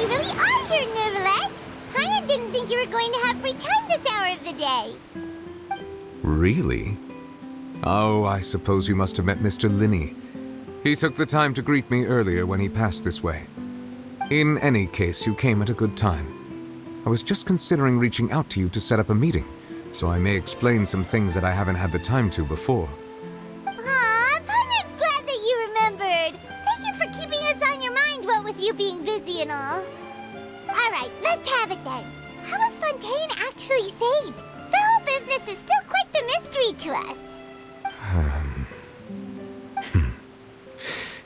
you really are here, Neuvillette. Paimon didn't think you were going to have free time this hour of the day. Really? Oh, I suppose you must have met Mr. Linney. He took the time to greet me earlier when he passed this way. In any case, you came at a good time. I was just considering reaching out to you to set up a meeting, so I may explain some things that I haven't had the time to before. Aw, Paimon's glad that you remembered. Thank you for keeping us on your mind, what with you being busy and all. Alright, let's have it then. How was Fontaine actually saved? The whole business is still quite the mystery to us.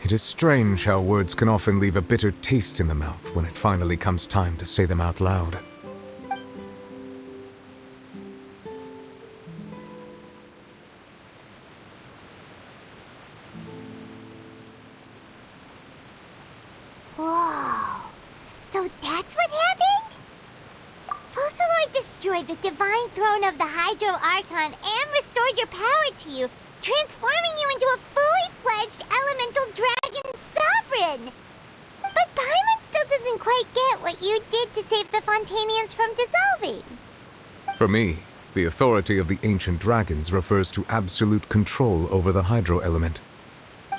It is strange how words can often leave a bitter taste in the mouth when it finally comes time to say them out loud. Whoa. So that's what happened? Focalor destroyed the divine throne of the Hydro Archon and restored your power to you, transforming you into a fully fledged elemental dragon sovereign. But Paimon still doesn't quite get what you did to save the Fontainians from dissolving. For me, the authority of the ancient dragons refers to absolute control over the hydro element.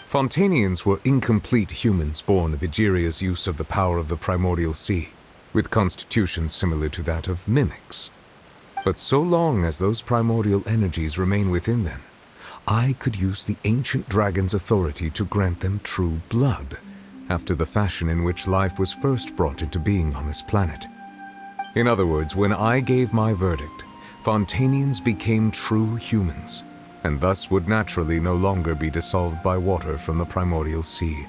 Fontainians were incomplete humans born of Egeria's use of the power of the primordial sea, with constitutions similar to that of mimics. But so long as those primordial energies remain within them, I could use the ancient dragon's authority to grant them true blood, after the fashion in which life was first brought into being on this planet. In other words, when I gave my verdict, Fontainians became true humans, and thus would naturally no longer be dissolved by water from the primordial sea.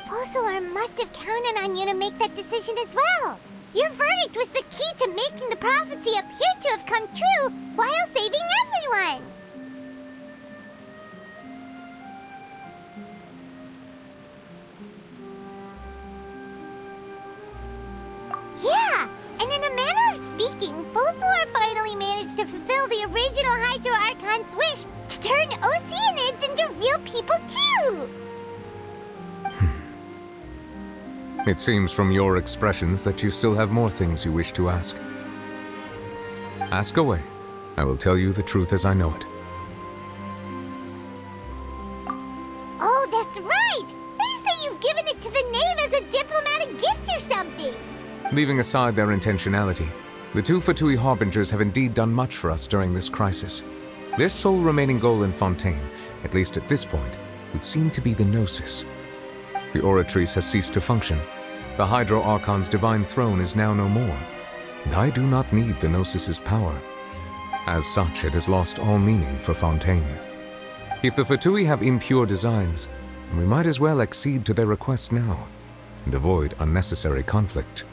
Focalor must have counted on you to make that decision as well. Your verdict was the key to making the prophecy appear to have come true while saving everyone. Yeah, and in a manner of speaking, Focalor finally managed to fulfill the original Hydro Archon's wish to turn Oceanids into real people too! It seems from your expressions that you still have more things you wish to ask. Ask away. I will tell you the truth as I know it. Oh, that's right! They say you've given it to the Knave as a diplomatic gift or something! Leaving aside their intentionality, the two Fatui Harbingers have indeed done much for us during this crisis. Their sole remaining goal in Fontaine, at least at this point, would seem to be the Gnosis. The Oratrice has ceased to function. The Hydro Archon's divine throne is now no more, and I do not need the Gnosis's power. As such, it has lost all meaning for Fontaine. If the Fatui have impure designs, then we might as well accede to their request now, and avoid unnecessary conflict.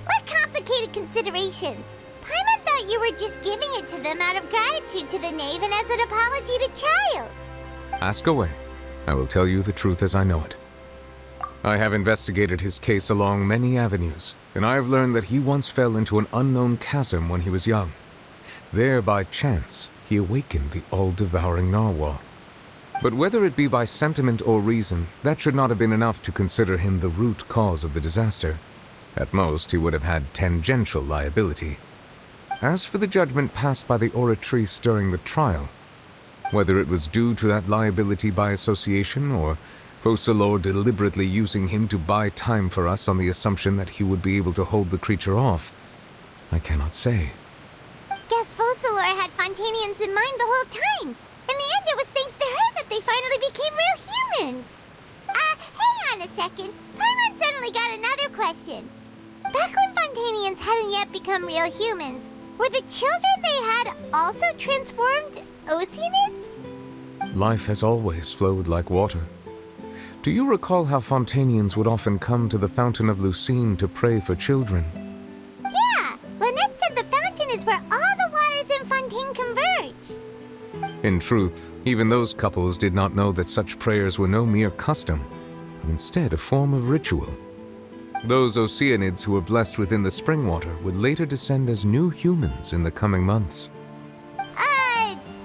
What complicated considerations! Paimon thought you were just giving it to them out of gratitude to the Knave and as an apology to Child. Ask away. I will tell you the truth as I know it. I have investigated his case along many avenues, and I have learned that he once fell into an unknown chasm when he was young. There, by chance, he awakened the all-devouring narwhal. But whether it be by sentiment or reason, that should not have been enough to consider him the root cause of the disaster. At most, he would have had tangential liability. As for the judgment passed by the Oratrice during the trial, whether it was due to that liability by association or Focalor deliberately using him to buy time for us on the assumption that he would be able to hold the creature off, I cannot say. Guess Focalor had Fontainians in mind the whole time. In the end, it was thanks to her that they finally became real humans. Hang on a second. Paimon suddenly got another question. Back when Fontainians hadn't yet become real humans, were the children they had also transformed Oceanids? Life has always flowed like water. Do you recall how Fontainians would often come to the Fountain of Lucine to pray for children? Yeah! Lynette said the fountain is where all the waters in Fontaine converge. In truth, even those couples did not know that such prayers were no mere custom, but instead a form of ritual. Those Oceanids who were blessed within the spring water would later descend as new humans in the coming months.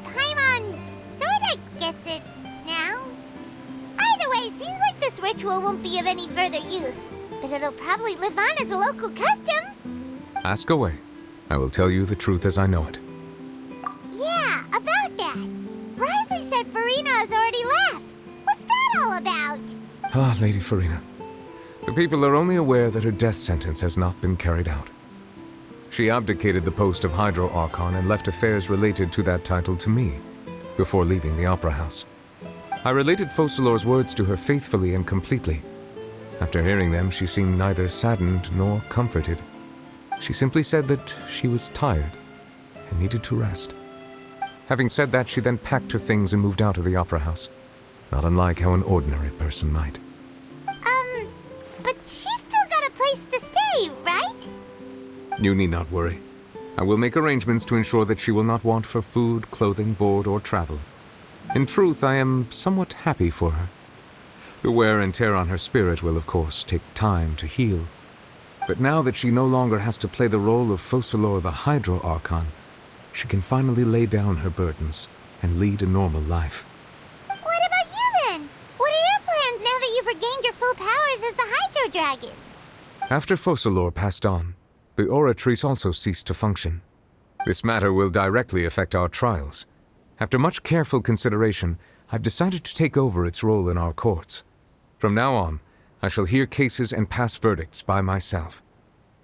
Paimon sorta gets it now. Either way, seems like this ritual won't be of any further use. but it'll probably live on as a local custom. Ask away. I will tell you the truth as I know it. Yeah, about that. Risley said Farina has already left. What's that all about? Ah, Lady Farina. The people are only aware that her death sentence has not been carried out. She abdicated the post of Hydro Archon and left affairs related to that title to me, before leaving the Opera House. I related Focalor's words to her faithfully and completely. After hearing them, she seemed neither saddened nor comforted. She simply said that she was tired and needed to rest. Having said that, she then packed her things and moved out of the Opera House, not unlike how an ordinary person might. But she's still got a place to stay, right? You need not worry. I will make arrangements to ensure that she will not want for food, clothing, board, or travel. In truth, I am somewhat happy for her. The wear and tear on her spirit will, of course, take time to heal. But now that she no longer has to play the role of Focalor the Hydro Archon, she can finally lay down her burdens and lead a normal life. What about you then? What are your plans now that you've regained your full powers as the Hydro Dragon? After Focalor passed on, the Oratrice also ceased to function. This matter will directly affect our trials. After much careful consideration, I've decided to take over its role in our courts. From now on, I shall hear cases and pass verdicts by myself.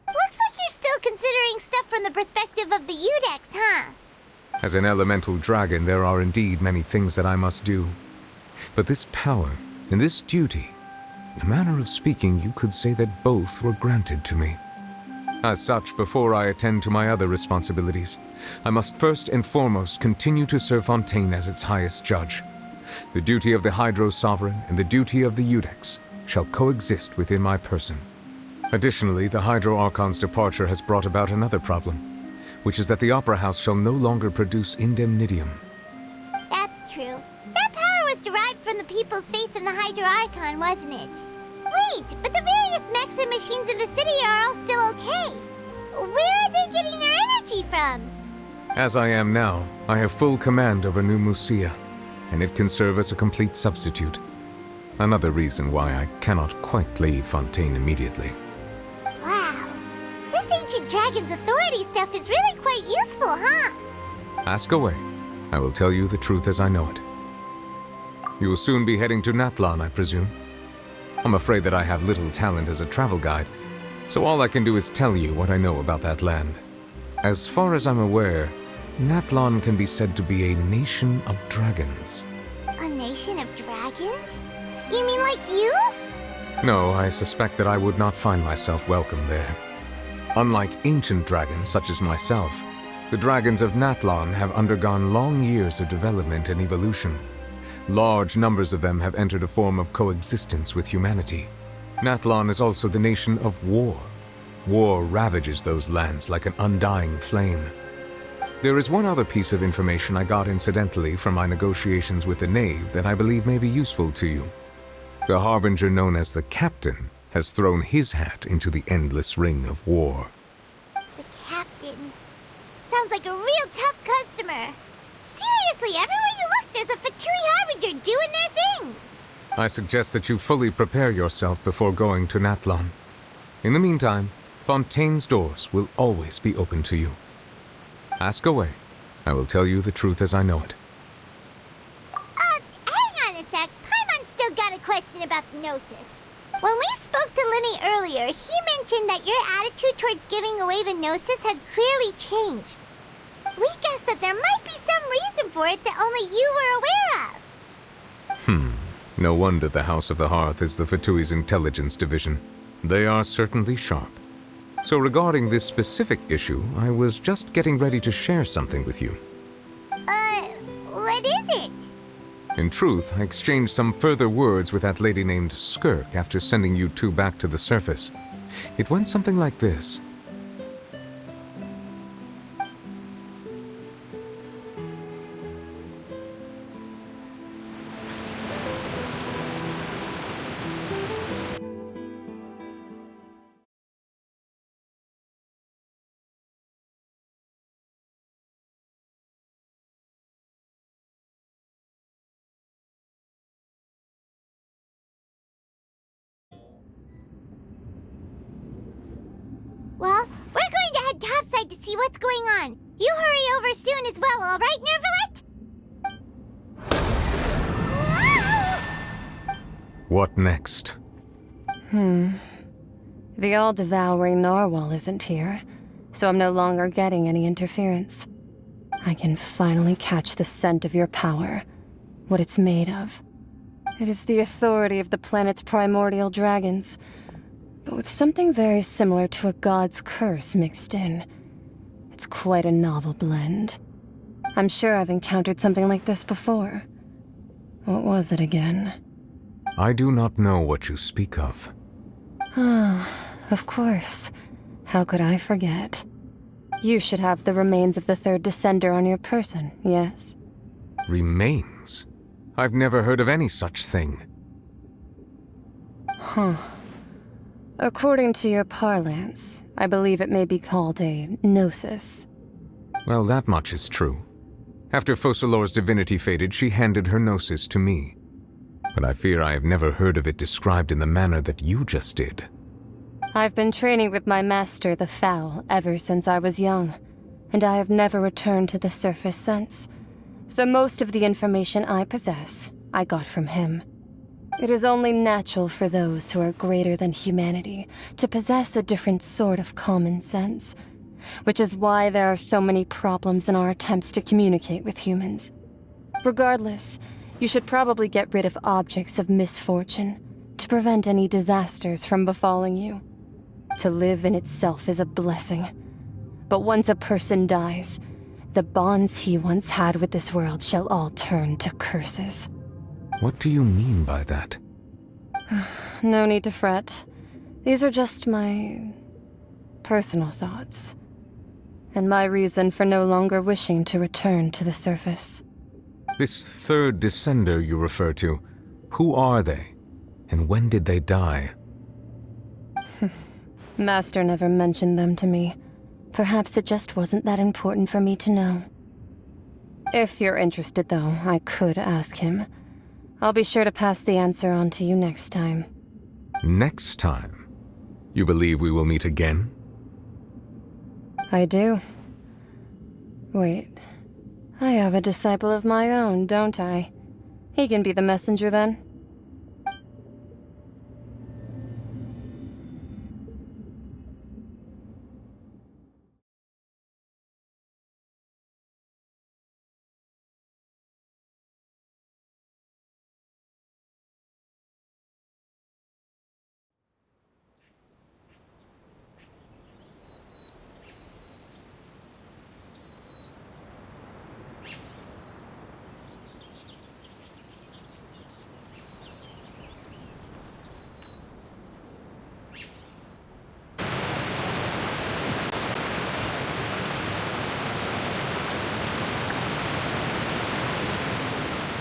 Looks like you're still considering stuff from the perspective of the Udex, huh? As an elemental dragon, there are indeed many things that I must do. But this power and this duty, in a manner of speaking, you could say that both were granted to me. As such, before I attend to my other responsibilities, I must first and foremost continue to serve Fontaine as its highest judge. The duty of the Hydro Sovereign and the duty of the Udex shall coexist within my person. Additionally, the Hydro Archon's departure has brought about another problem, which is that the Opera House shall no longer produce indemnitium. That's true. That power was derived from the people's faith in the Hydro Archon, wasn't it? Wait, but the various mechs and machines in the city are all still okay. Where are they getting their energy from? As I am now, I have full command over New Musia, and it can serve as a complete substitute. Another reason why I cannot quite leave Fontaine immediately. Wow. This ancient dragon's authority stuff is really quite useful, huh? Ask away. I will tell you the truth as I know it. You will soon be heading to Natlan, I presume. I'm afraid that I have little talent as a travel guide, so all I can do is tell you what I know about that land. As far as I'm aware, Natlan can be said to be a nation of dragons. A nation of dragons? You mean like you? No, I suspect that I would not find myself welcome there. Unlike ancient dragons such as myself, the dragons of Natlan have undergone long years of development and evolution. Large numbers of them have entered a form of coexistence with humanity. Natlan is also the nation of war. War ravages those lands like an undying flame. There is one other piece of information I got incidentally from my negotiations with the Knave that I believe may be useful to you. The harbinger known as the Captain has thrown his hat into the endless ring of war. The Captain. Sounds like a real tough customer. Seriously, everywhere you look, there's a Fatui Harbinger doing their thing. I suggest that you fully prepare yourself before going to Natlan. In the meantime, Fontaine's doors will always be open to you. Ask away. I will tell you the truth as I know it. Hang on a sec. Paimon's still got a question about the Gnosis. When we spoke to Linny earlier, he mentioned that your attitude towards giving away the Gnosis had clearly changed. We guessed that there might be some reason for it that only you were aware of. No wonder the House of the Hearth is the Fatui's intelligence division. They are certainly sharp. So regarding this specific issue, I was just getting ready to share something with you. What is it? In truth, I exchanged some further words with that lady named Skirk after sending you two back to the surface. It went something like this. outside to see what's going on. You hurry over soon as well, all right, Neuvillette? Whoa! What next? The all-devouring narwhal isn't here, so I'm no longer getting any interference. I can finally catch the scent of your power, what it's made of. It is the authority of the planet's primordial dragons, but with something very similar to a god's curse mixed in. It's quite a novel blend. I'm sure I've encountered something like this before. What was it again? I do not know what you speak of. Of course. How could I forget? You should have the remains of the third descender on your person, yes? Remains? I've never heard of any such thing. According to your parlance, I believe it may be called a gnosis. Well, that much is true. After Focalor's divinity faded, she handed her gnosis to me. But I fear I have never heard of it described in the manner that you just did. I've been training with my master, the Fowl, ever since I was young, and I have never returned to the surface since. So most of the information I possess, I got from him. It is only natural for those who are greater than humanity to possess a different sort of common sense, which is why there are so many problems in our attempts to communicate with humans. Regardless, you should probably get rid of objects of misfortune to prevent any disasters from befalling you. To live in itself is a blessing. But once a person dies, the bonds he once had with this world shall all turn to curses. What do you mean by that? No need to fret. These are just my personal thoughts, and my reason for no longer wishing to return to the surface. This third descender you refer to, who are they? And when did they die? Master never mentioned them to me. Perhaps it just wasn't that important for me to know. If you're interested, though, I could ask him. I'll be sure to pass the answer on to you next time. Next time? You believe we will meet again? I do. Wait. I have a disciple of my own, don't I? He can be the messenger then.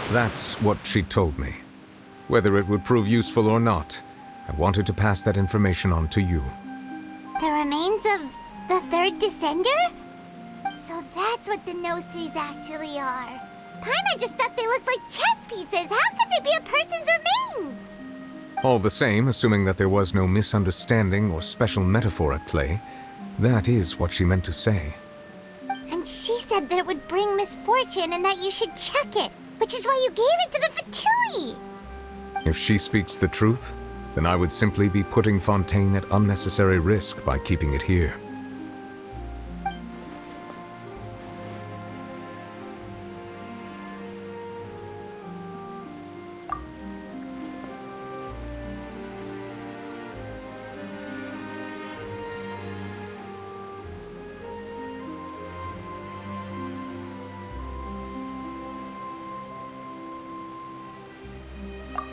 That's what she told me. Whether it would prove useful or not, I wanted to pass that information on to you. The remains of the third descender? So that's what the Gnosis actually are. Paimon just thought they looked like chess pieces. How could they be a person's remains? All the same, assuming that there was no misunderstanding or special metaphor at play, that is what she meant to say. And she said that it would bring misfortune and that you should check it, which is why you gave it to the Fatui. If she speaks the truth, then I would simply be putting Fontaine at unnecessary risk by keeping it here.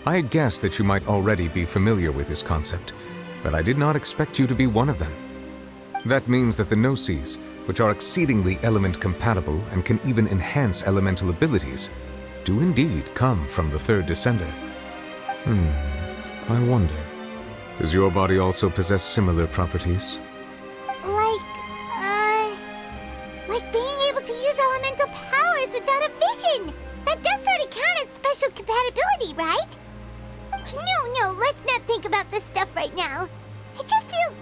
I had guessed that you might already be familiar with this concept, but I did not expect you to be one of them. That means that the Gnosis, which are exceedingly element-compatible and can even enhance elemental abilities, do indeed come from the third descender. I wonder, does your body also possess similar properties? Like being able to use elemental powers without a vision. That does sort of count as special compatibility, right? No, let's not think about this stuff right now. It just feels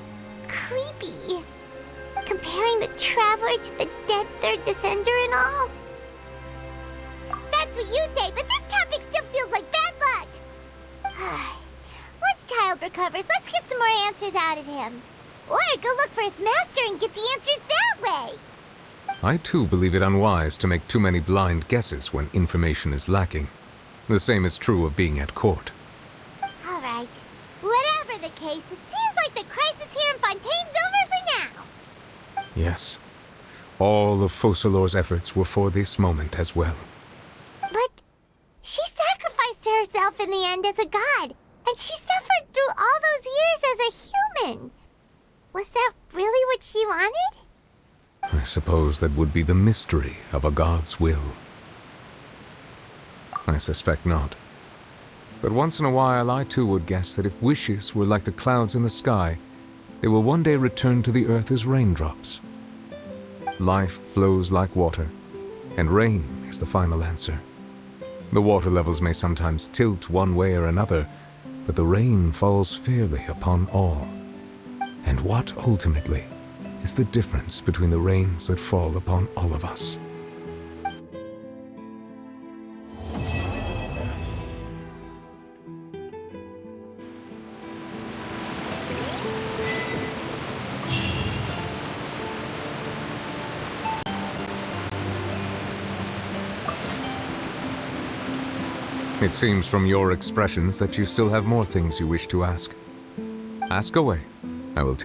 creepy. Comparing the Traveler to the dead third descender and all? That's what you say, but this topic still feels like bad luck! Once Child recovers, let's get some more answers out of him. Or go look for his master and get the answers that way! I too believe it unwise to make too many blind guesses when information is lacking. The same is true of being at court. Alright. Whatever the case, it seems like the crisis here in Fontaine's over for now! Yes. All of Focalor's efforts were for this moment as well. But she sacrificed herself in the end as a god, and she suffered through all those years as a human. Was that really what she wanted? I suppose that would be the mystery of a god's will. I suspect not. But once in a while I too would guess that if wishes were like the clouds in the sky, they will one day return to the earth as raindrops. Life flows like water, and rain is the final answer. The water levels may sometimes tilt one way or another, but the rain falls fairly upon all. And what, ultimately, is the difference between the rains that fall upon all of us? It seems from your expressions that you still have more things you wish to ask. Ask away. I will